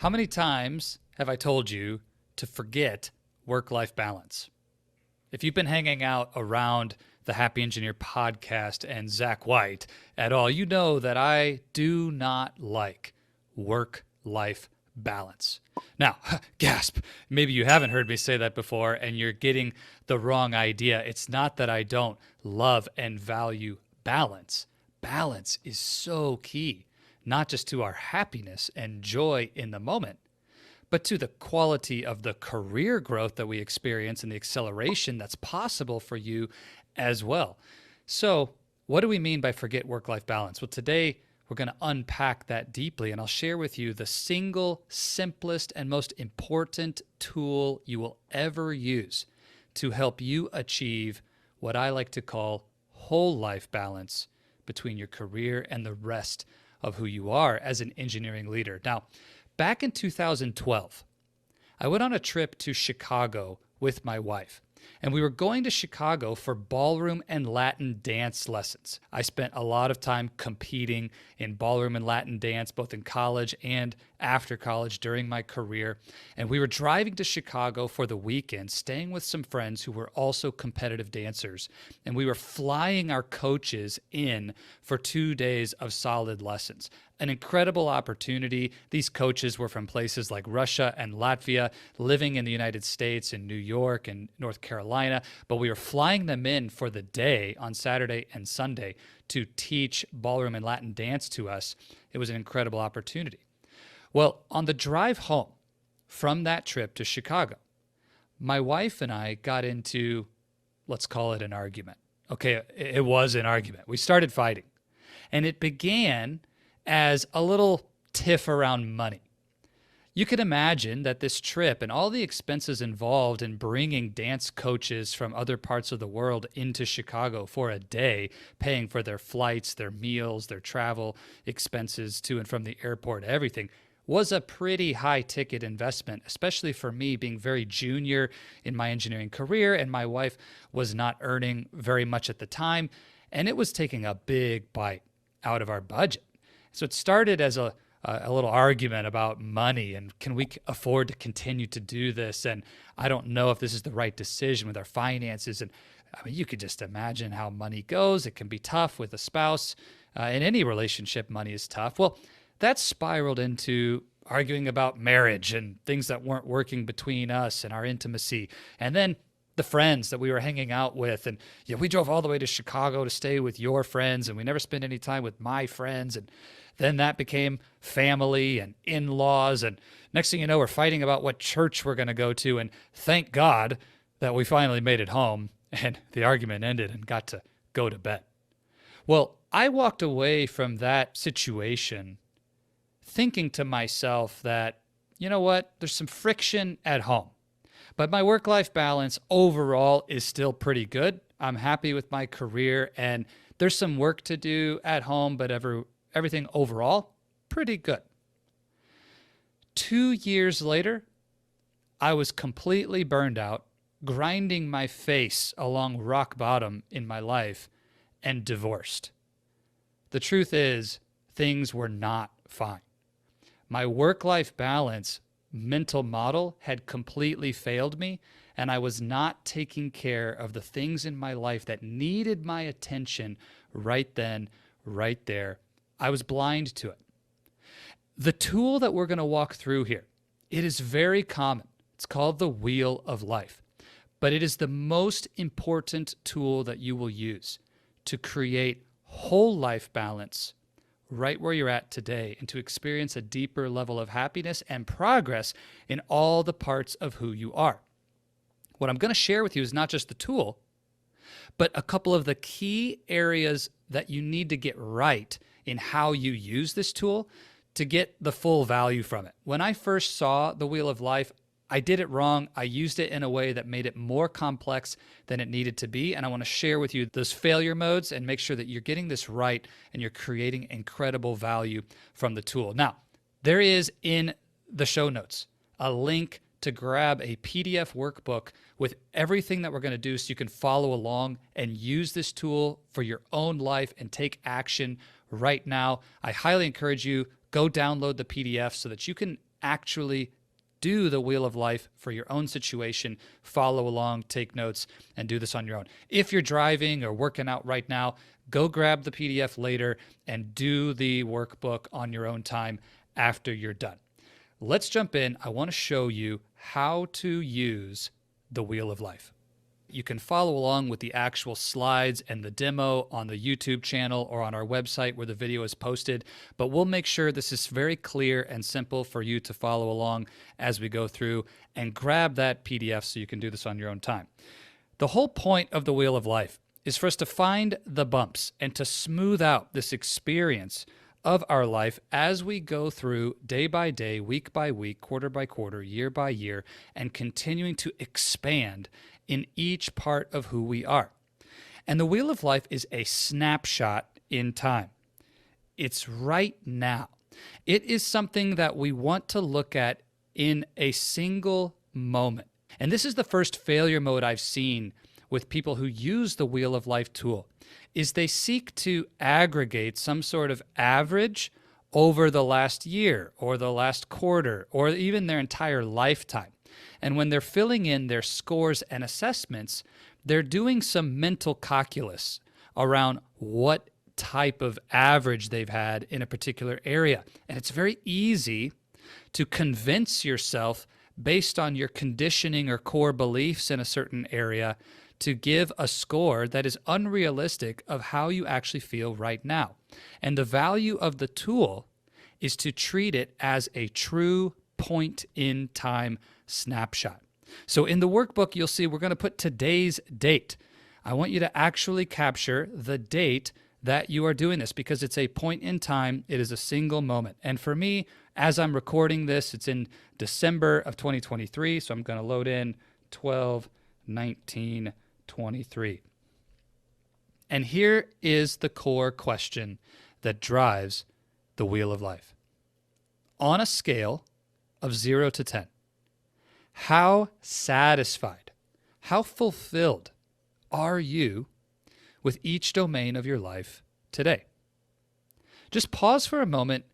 How many times have I told you to forget work-life balance? If you've been hanging out around the Happy Engineer podcast and Zach White at all, you know that I do not like work-life balance. Now, gasp, maybe you haven't heard me say that before and you're getting the wrong idea. It's not that I don't love and value balance. Balance is so key, not just to our happiness and joy in the moment, but to the quality of the career growth that we experience and the acceleration that's possible for you as well. So what do we mean by forget work-life balance? Well, today we're going to unpack that deeply, and I'll share with you the single, simplest, and most important tool you will ever use to help you achieve what I like to call whole life balance between your career and the rest of who you are as an engineering leader. Now, back in 2012, I went on a trip to Chicago with my wife, and we were going to Chicago for ballroom and Latin dance lessons. I spent a lot of time competing in ballroom and Latin dance, both in college and after college during my career. And we were driving to Chicago for the weekend, staying with some friends who were also competitive dancers. And we were flying our coaches in for 2 days of solid lessons. An incredible opportunity. These coaches were from places like Russia and Latvia, living in the United States in New York and North Carolina, but we were flying them in for the day on Saturday and Sunday to teach ballroom and Latin dance to us. It was an incredible opportunity. Well, on the drive home from that trip to Chicago, my wife and I got into, let's call it an argument. Okay, it was an argument. We started fighting, and it began as a little tiff around money. You can imagine that this trip and all the expenses involved in bringing dance coaches from other parts of the world into Chicago for a day, paying for their flights, their meals, their travel expenses to and from the airport, everything, was a pretty high ticket investment, especially for me being very junior in my engineering career, and my wife was not earning very much at the time, and it was taking a big bite out of our budget. So it started as a little argument about money and can we afford to continue to do this? And I don't know if this is the right decision with our finances. And I mean, you could just imagine how money goes. It can be tough with a spouse. In any relationship, money is tough. Well, that spiraled into arguing about marriage and things that weren't working between us and our intimacy. And then the friends that we were hanging out with. And we drove all the way to Chicago to stay with your friends, and we never spent any time with my friends. And then that became family and in-laws. And next thing you know, we're fighting about what church we're going to go to. And thank God that we finally made it home and the argument ended and got to go to bed. Well, I walked away from that situation thinking to myself that, you know what, there's some friction at home. But my work-life balance overall is still pretty good. I'm happy with my career, and there's some work to do at home, but everything overall, pretty good. 2 years later, I was completely burned out, grinding my face along rock bottom in my life, and divorced. The truth is, things were not fine. My work-life balance mental model had completely failed me, and I was not taking care of the things in my life that needed my attention right then, right there. I was blind to it. The tool that we're going to walk through here, it is very common. It's called the Wheel of Life, but it is the most important tool that you will use to create whole life balance right where you're at today and to experience a deeper level of happiness and progress in all the parts of who you are. What I'm going to share with you is not just the tool, but a couple of the key areas that you need to get right in how you use this tool to get the full value from it. When I first saw the Wheel of Life, I did it wrong. I used it in a way that made it more complex than it needed to be. And I want to share with you those failure modes and make sure that you're getting this right and you're creating incredible value from the tool. Now, there is in the show notes a link to grab a PDF workbook with everything that we're going to do so you can follow along and use this tool for your own life and take action right now. I highly encourage you, go download the PDF so that you can actually do the Wheel of Life for your own situation, follow along, take notes, and do this on your own. If you're driving or working out right now, go grab the PDF later and do the workbook on your own time after you're done. Let's jump in. I want to show you how to use the Wheel of Life. You can follow along with the actual slides and the demo on the YouTube channel or on our website where the video is posted, but we'll make sure this is very clear and simple for you to follow along as we go through, and grab that PDF so you can do this on your own time. The whole point of the Wheel of Life is for us to find the bumps and to smooth out this experience of our life as we go through day by day, week by week, quarter by quarter, year by year, and continuing to expand in each part of who we are. And the Wheel of Life is a snapshot in time. It's right now. It is something that we want to look at in a single moment. And this is the first failure mode I've seen with people who use the Wheel of Life tool, is they seek to aggregate some sort of average over the last year or the last quarter or even their entire lifetime. And when they're filling in their scores and assessments, they're doing some mental calculus around what type of average they've had in a particular area. And it's very easy to convince yourself based on your conditioning or core beliefs in a certain area to give a score that is unrealistic of how you actually feel right now. And the value of the tool is to treat it as a true point in time snapshot. So in the workbook, you'll see we're going to put today's date. I want you to actually capture the date that you are doing this because it's a point in time. It is a single moment. And for me, as I'm recording this, it's in December of 2023. So I'm going to load in 12/19/23. And here is the core question that drives the Wheel of Life. On a scale of 0 to 10, how satisfied, how fulfilled are you with each domain of your life today? Just pause for a moment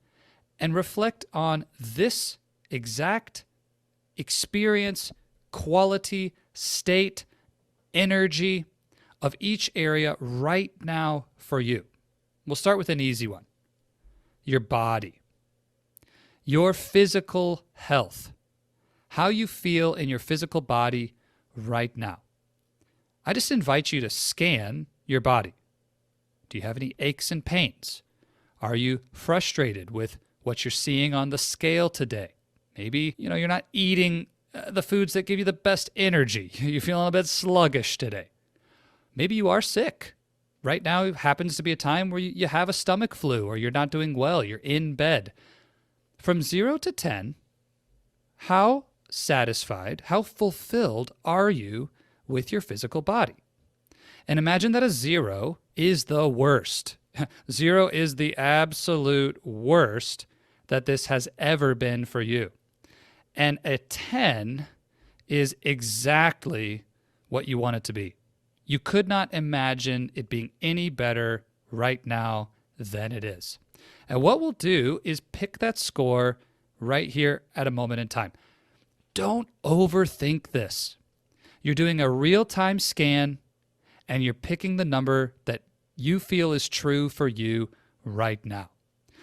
and reflect on this exact experience, quality, state, energy of each area right now for you. We'll start with an easy one. Your body, your physical health, how you feel in your physical body right now. I just invite you to scan your body. Do you have any aches and pains? Are you frustrated with what you're seeing on the scale today? Maybe, you're not eating the foods that give you the best energy. You're feeling a bit sluggish today. Maybe you are sick. Right now it happens to be a time where you have a stomach flu or you're not doing well. You're in bed. From 0 to 10, how satisfied, how fulfilled are you with your physical body? And imagine that a 0 is the worst. 0 is the absolute worst that this has ever been for you. And a 10 is exactly what you want it to be. You could not imagine it being any better right now than it is. And what we'll do is pick that score right here at a moment in time. Don't overthink this. You're doing a real-time scan and you're picking the number that you feel is true for you right now.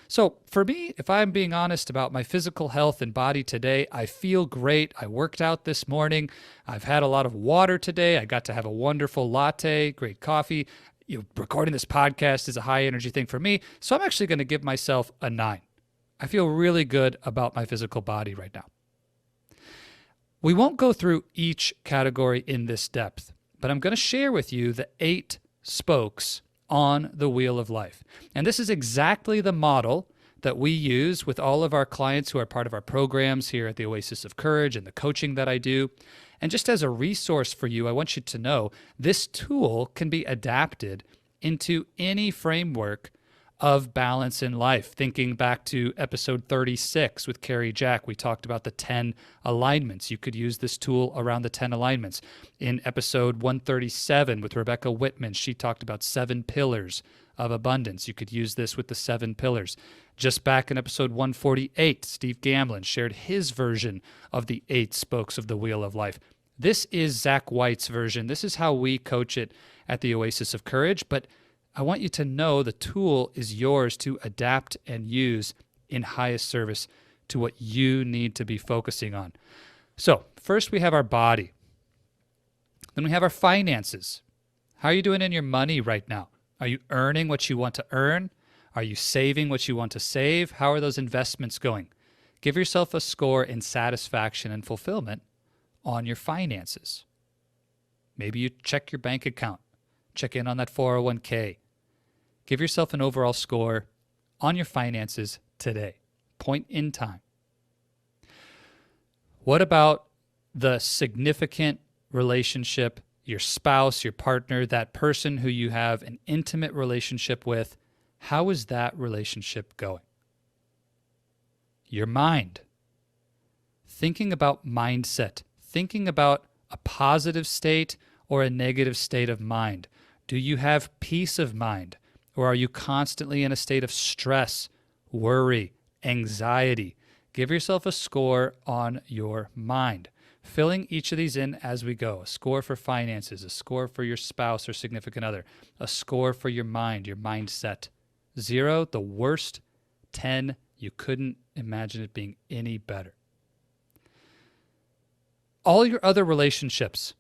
So for me, if I'm being honest about my physical health and body today, I feel great. I worked out this morning. I've had a lot of water today. I got to have a wonderful latte, great coffee. Recording this podcast is a high energy thing for me. So I'm actually going to give myself a 9. I feel really good about my physical body right now. We won't go through each category in this depth, but I'm going to share with you the 8 spokes on the Wheel of Life. And this is exactly the model that we use with all of our clients who are part of our programs here at the Oasis of Courage and the coaching that I do. And just as a resource for you, I want you to know this tool can be adapted into any framework of balance in life. Thinking back to episode 36 with Carrie Jack, we talked about the 10 alignments. You could use this tool around the 10 alignments. In episode 137 with Rebecca Whitman, she talked about 7 pillars of abundance. You could use this with the 7 pillars. Just back in episode 148, Steve Gamlin shared his version of the 8 spokes of the wheel of life. This is Zach White's version. This is how we coach it at the Oasis of Courage, but I want you to know the tool is yours to adapt and use in highest service to what you need to be focusing on. So first we have our body. Then we have our finances. How are you doing in your money right now? Are you earning what you want to earn? Are you saving what you want to save? How are those investments going? Give yourself a score in satisfaction and fulfillment on your finances. Maybe you check your bank account, check in on that 401k. Give yourself an overall score on your finances today, point in time. What about the significant relationship, your spouse, your partner, that person who you have an intimate relationship with? How is that relationship going? Your mind. Thinking about mindset, thinking about a positive state or a negative state of mind. Do you have peace of mind, or are you constantly in a state of stress, worry, anxiety? Give yourself a score on your mind. Filling each of these in as we go. A score for finances, a score for your spouse or significant other, a score for your mind, your mindset. 0, the worst. 10, you couldn't imagine it being any better. All your other relationships,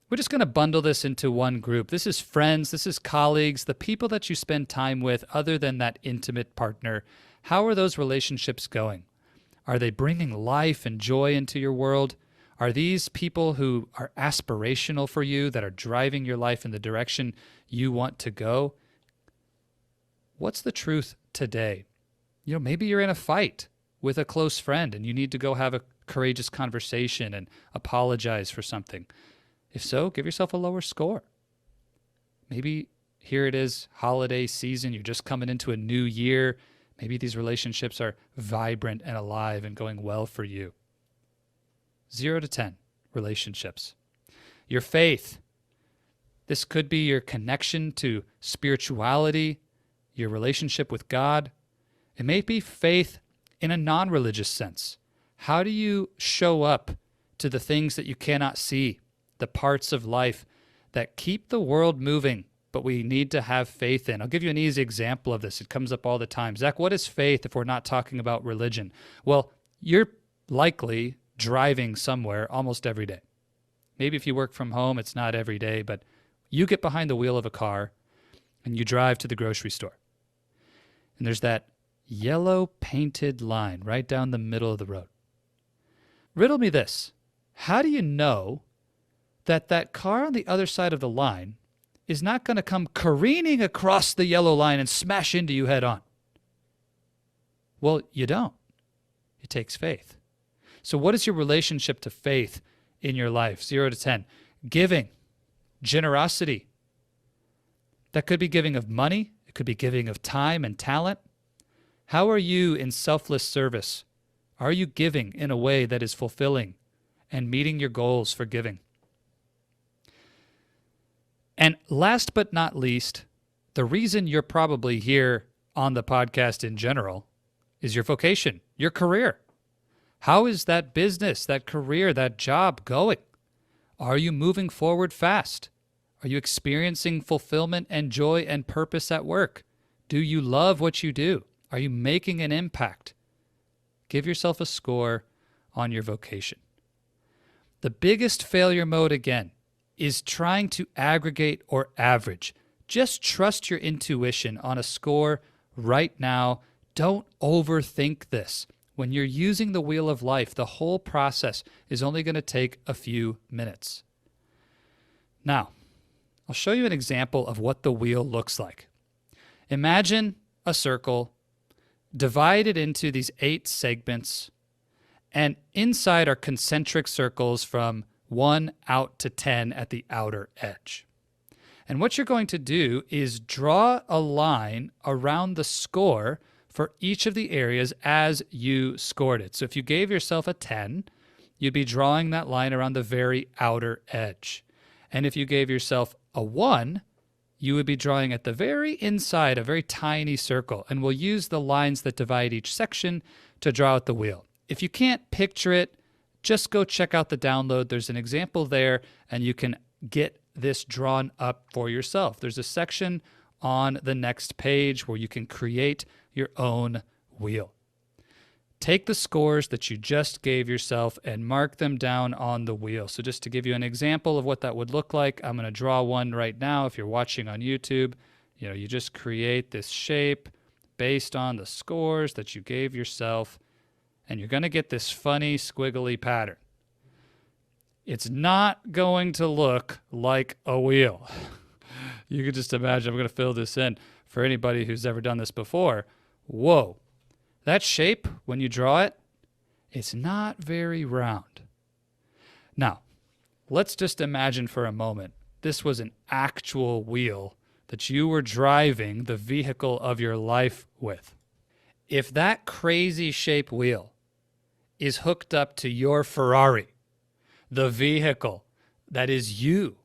we're just going to bundle this into one group. This is friends, this is colleagues, the people that you spend time with other than that intimate partner. How are those relationships going? Are they bringing life and joy into your world? Are these people who are aspirational for you, that are driving your life in the direction you want to go? What's the truth today? Maybe you're in a fight with a close friend and you need to go have a courageous conversation and apologize for something. If so, give yourself a lower score. Maybe here it is, holiday season, you're just coming into a new year. Maybe these relationships are vibrant and alive and going well for you. 0 to 10, relationships. Your faith. This could be your connection to spirituality, your relationship with God. It may be faith in a non-religious sense. How do you show up to the things that you cannot see, the parts of life that keep the world moving, but we need to have faith in? I'll give you an easy example of this. It comes up all the time. Zach, what is faith if we're not talking about religion? Well, you're likely driving somewhere almost every day. Maybe if you work from home, it's not every day, but you get behind the wheel of a car and you drive to the grocery store. And there's that yellow painted line right down the middle of the road. Riddle me this. How do you know that that car on the other side of the line is not going to come careening across the yellow line and smash into you head on? Well, you don't. It takes faith. So what is your relationship to faith in your life? 0 to 10. Giving, generosity. That could be giving of money. It could be giving of time and talent. How are you in selfless service? Are you giving in a way that is fulfilling and meeting your goals for giving? And last but not least, the reason you're probably here on the podcast in general is your vocation, your career. How is that business, that career, that job going? Are you moving forward fast? Are you experiencing fulfillment and joy and purpose at work? Do you love what you do? Are you making an impact? Give yourself a score on your vocation. The biggest failure mode, again, is trying to aggregate or average. Just trust your intuition on a score right now. Don't overthink this. When you're using the wheel of life, the whole process is only going to take a few minutes. Now, I'll show you an example of what the wheel looks like. Imagine a circle divided into these 8 segments, and inside are concentric circles from 1 out to 10 at the outer edge. And what you're going to do is draw a line around the score for each of the areas as you scored it. So if you gave yourself a 10, you'd be drawing that line around the very outer edge. And if you gave yourself a 1, you would be drawing at the very inside a very tiny circle, and we'll use the lines that divide each section to draw out the wheel. If you can't picture it, just go check out the download. There's an example there, and you can get this drawn up for yourself. There's a section on the next page where you can create your own wheel. Take the scores that you just gave yourself and mark them down on the wheel. So just to give you an example of what that would look like, I'm going to draw one right now. If you're watching on YouTube, you just create this shape based on the scores that you gave yourself, and you're going to get this funny squiggly pattern. It's not going to look like a wheel. You can just imagine, I'm going to fill this in for anybody who's ever done this before. Whoa. That shape, when you draw it, it's not very round. Now, let's just imagine for a moment this was an actual wheel that you were driving the vehicle of your life with. If that crazy shape wheel is hooked up to your Ferrari, the vehicle that is you,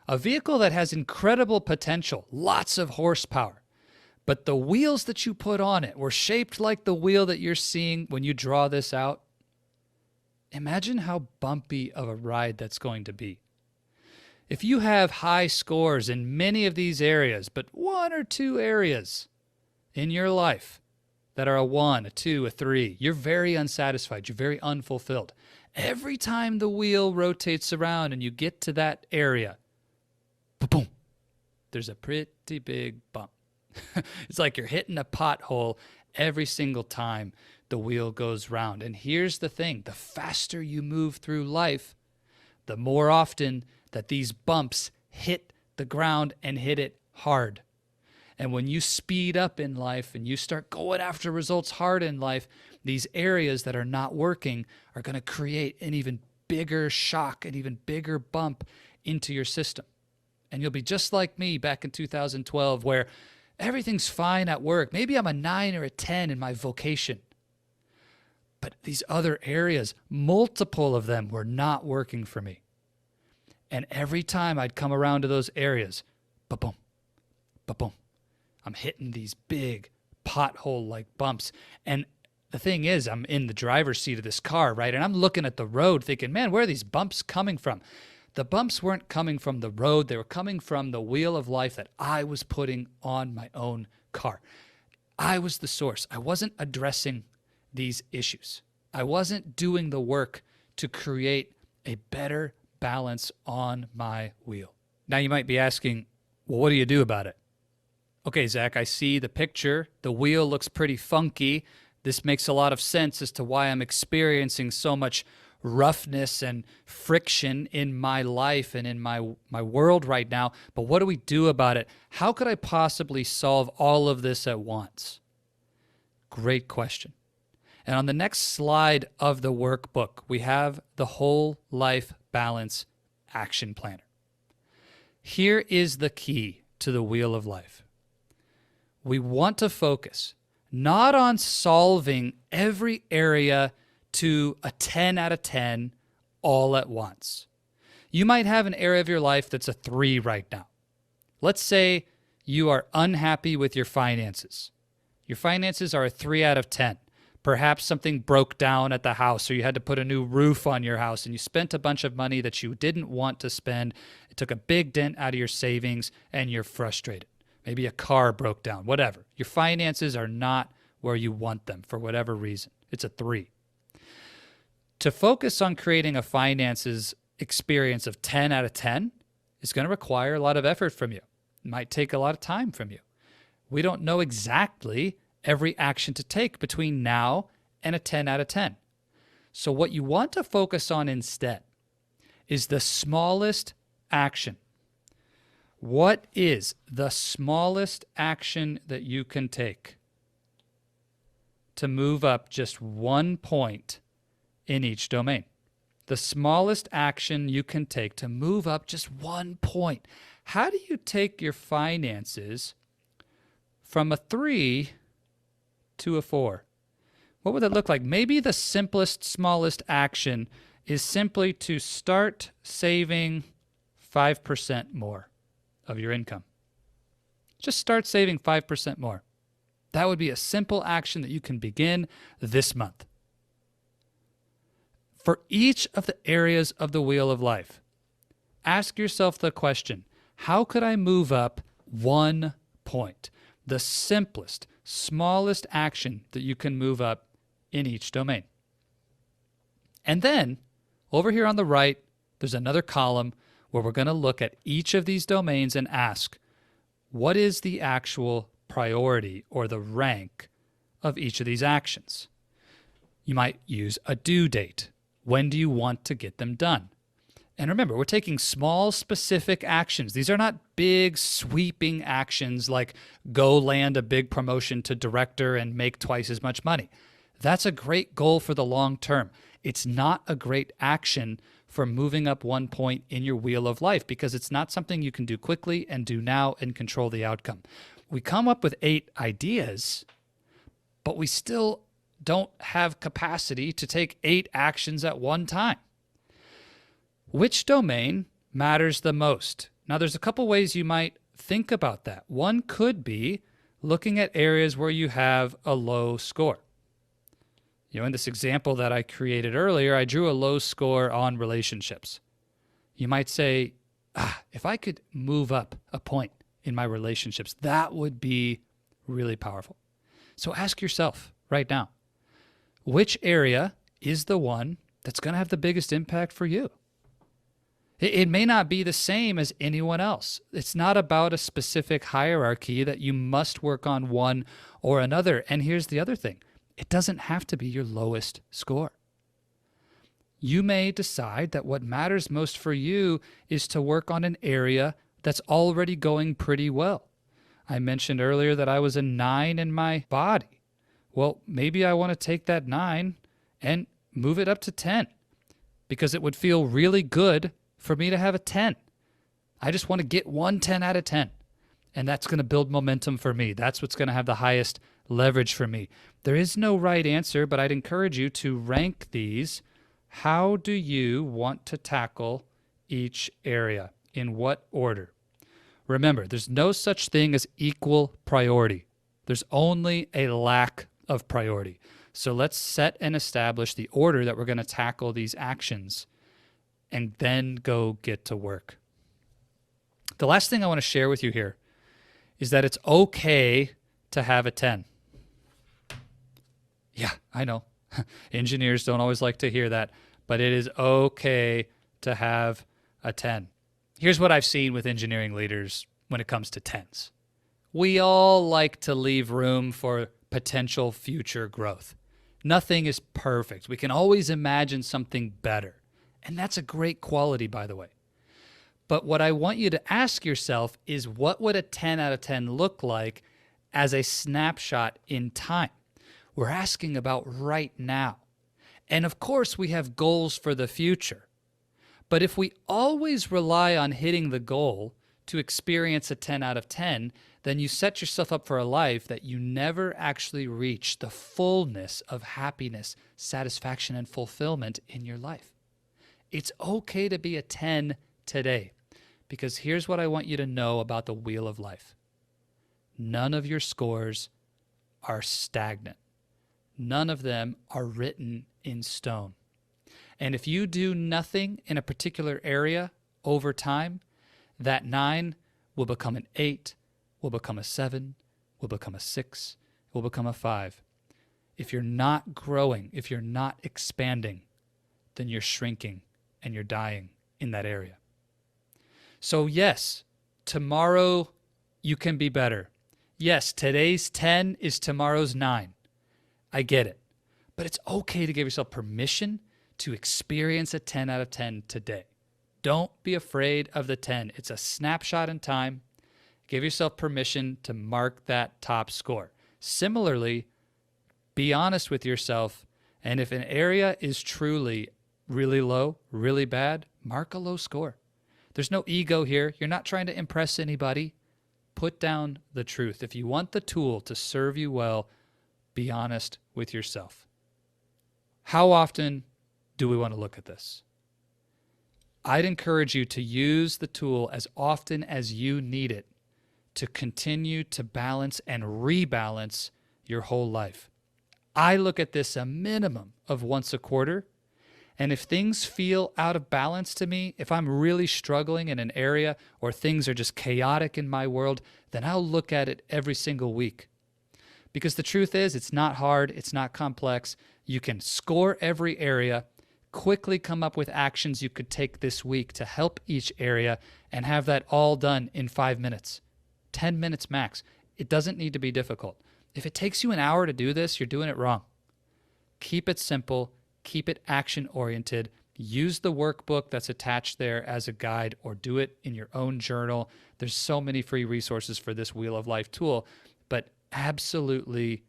a vehicle that has incredible potential, lots of horsepower, but the wheels that you put on it were shaped like the wheel that you're seeing when you draw this out. Imagine how bumpy of a ride that's going to be. If you have high scores in many of these areas, but one or two areas in your life that are a 1, a 2, a 3, you're very unsatisfied, you're very unfulfilled. Every time the wheel rotates around and you get to that area, boom, there's a pretty big bump. It's like you're hitting a pothole every single time the wheel goes round. And here's the thing, the faster you move through life, the more often that these bumps hit the ground and hit it hard. And when you speed up in life and you start going after results hard in life, these areas that are not working are going to create an even bigger shock, an even bigger bump into your system. And you'll be just like me back in 2012, where everything's fine at work. Maybe I'm a 9 or a 10 in my vocation. But these other areas, multiple of them were not working for me. And every time I'd come around to those areas, ba-boom, ba-boom, I'm hitting these big pothole-like bumps. And the thing is, I'm in the driver's seat of this car, right? And I'm looking at the road thinking, man, where are these bumps coming from? The bumps weren't coming from the road. They were coming from the wheel of life that I was putting on my own car. I was the source. I wasn't addressing these issues. I wasn't doing the work to create a better balance on my wheel. Now you might be asking, well, what do you do about it? Okay, Zach, I see the picture. The wheel looks pretty funky. This makes a lot of sense as to why I'm experiencing so much roughness and friction in my life and in my world right now. But what do we do about it? How could I possibly solve all of this at once? Great question. And on the next slide of the workbook, we have the Whole Life Balance Action Planner. Here is the key to the wheel of life. We want to focus not on solving every area to a 10 out of 10 all at once. You might have an area of your life that's a 3 right now. Let's say you are unhappy with your finances. Your finances are a 3 out of 10. Perhaps something broke down at the house, or you had to put a new roof on your house and you spent a bunch of money that you didn't want to spend. It took a big dent out of your savings and you're frustrated. Maybe a car broke down, whatever. Your finances are not where you want them for whatever reason. It's a 3. To focus on creating a finances experience of 10 out of 10 is going to require a lot of effort from you. It might take a lot of time from you. We don't know exactly every action to take between now and a 10 out of 10. So what you want to focus on instead is the smallest action. What is the smallest action that you can take to move up just 1 point in each domain? The smallest action you can take to move up just 1 point. How do you take your finances from a 3 to a 4? What would that look like? Maybe the simplest, smallest action is simply to start saving 5% more of your income. just start saving 5% more. That would be a simple action that you can begin this month. For each of the areas of the wheel of life, ask yourself the question, how could I move up 1 point? The simplest, smallest action that you can move up in each domain. And then, over here on the right, there's another column where we're going to look at each of these domains and ask, what is the actual priority or the rank of each of these actions? You might use a due date. When do you want to get them done? And remember, we're taking small, specific actions. These are not big, sweeping actions like go land a big promotion to director and make twice as much money. That's a great goal for the long term. It's not a great action for moving up 1 point in your wheel of life because it's not something you can do quickly and do now and control the outcome. We come up with 8 ideas, but we still don't have capacity to take 8 actions at one time. Which domain matters the most? Now, there's a couple ways you might think about that. One could be looking at areas where you have a low score. In this example that I created earlier, I drew a low score on relationships. You might say, if I could move up a point in my relationships, that would be really powerful. So ask yourself right now, which area is the one that's going to have the biggest impact for you? It may not be the same as anyone else. It's not about a specific hierarchy that you must work on one or another. And here's the other thing. It doesn't have to be your lowest score. You may decide that what matters most for you is to work on an area that's already going pretty well. I mentioned earlier that I was a 9 in my body. Well, maybe I want to take that 9 and move it up to 10 because it would feel really good for me to have a 10. I just want to get one 10 out of 10. And that's going to build momentum for me. That's what's going to have the highest leverage for me. There is no right answer, but I'd encourage you to rank these. How do you want to tackle each area? In what order? Remember, there's no such thing as equal priority. There's only a lack of priority. So let's set and establish the order that we're going to tackle these actions and then go get to work. The last thing I want to share with you here is that it's okay to have a 10. Yeah, I know. Engineers don't always like to hear that, but it is okay to have a 10. Here's what I've seen with engineering leaders when it comes to 10s. We all like to leave room for potential future growth. Nothing is perfect. We can always imagine something better. And that's a great quality, by the way. But what I want you to ask yourself is, what would a 10 out of 10 look like as a snapshot in time? We're asking about right now. And of course, we have goals for the future. But if we always rely on hitting the goal to experience a 10 out of 10, then you set yourself up for a life that you never actually reach the fullness of happiness, satisfaction, and fulfillment in your life. It's okay to be a 10 today, because here's what I want you to know about the wheel of life. None of your scores are stagnant. None of them are written in stone. And if you do nothing in a particular area over time, that 9 will become an 8, will become a 7, will become a 6, will become a 5. If you're not growing, if you're not expanding, then you're shrinking and you're dying in that area. So yes, tomorrow you can be better. Yes, today's 10 is tomorrow's 9. I get it. But it's okay to give yourself permission to experience a 10 out of 10 today. Don't be afraid of the 10. It's a snapshot in time. Give yourself permission to mark that top score. Similarly, be honest with yourself, and if an area is truly really low, really bad, mark a low score. There's no ego here. You're not trying to impress anybody. Put down the truth. If you want the tool to serve you well, be honest with yourself. How often do we want to look at this? I'd encourage you to use the tool as often as you need it to continue to balance and rebalance your whole life. I look at this a minimum of once a quarter. And if things feel out of balance to me, if I'm really struggling in an area or things are just chaotic in my world, then I'll look at it every single week. Because the truth is, it's not hard, it's not complex. You can score every area, quickly come up with actions you could take this week to help each area, and have that all done in 5 minutes, 10 minutes max. It doesn't need to be difficult. If it takes you an hour to do this, you're doing it wrong. Keep it simple, keep it action-oriented. Use the workbook that's attached there as a guide, or do it in your own journal. There's so many free resources for this Wheel of Life tool, but absolutely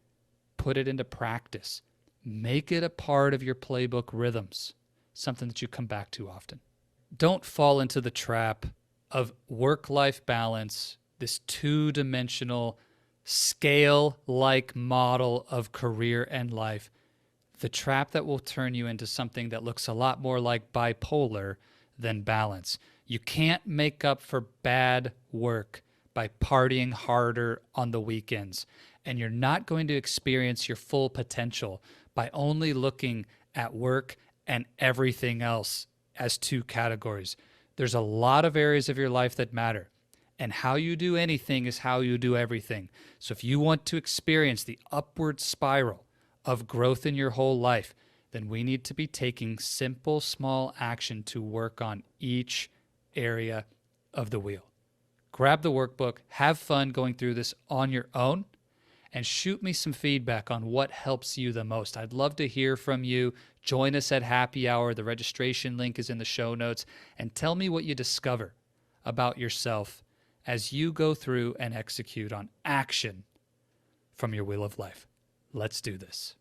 put it into practice. Make it a part of your playbook rhythms, something that you come back to often. Don't fall into the trap of work-life balance, this two-dimensional, scale-like model of career and life. The trap that will turn you into something that looks a lot more like bipolar than balance. You can't make up for bad work by partying harder on the weekends. And you're not going to experience your full potential by only looking at work and everything else as two categories. There's a lot of areas of your life that matter. And how you do anything is how you do everything. So if you want to experience the upward spiral of growth in your whole life, then we need to be taking simple, small action to work on each area of the wheel. Grab the workbook, have fun going through this on your own, and shoot me some feedback on what helps you the most. I'd love to hear from you. Join us at Happy Hour. The registration link is in the show notes. And tell me what you discover about yourself as you go through and execute on action from your Wheel of Life. Let's do this.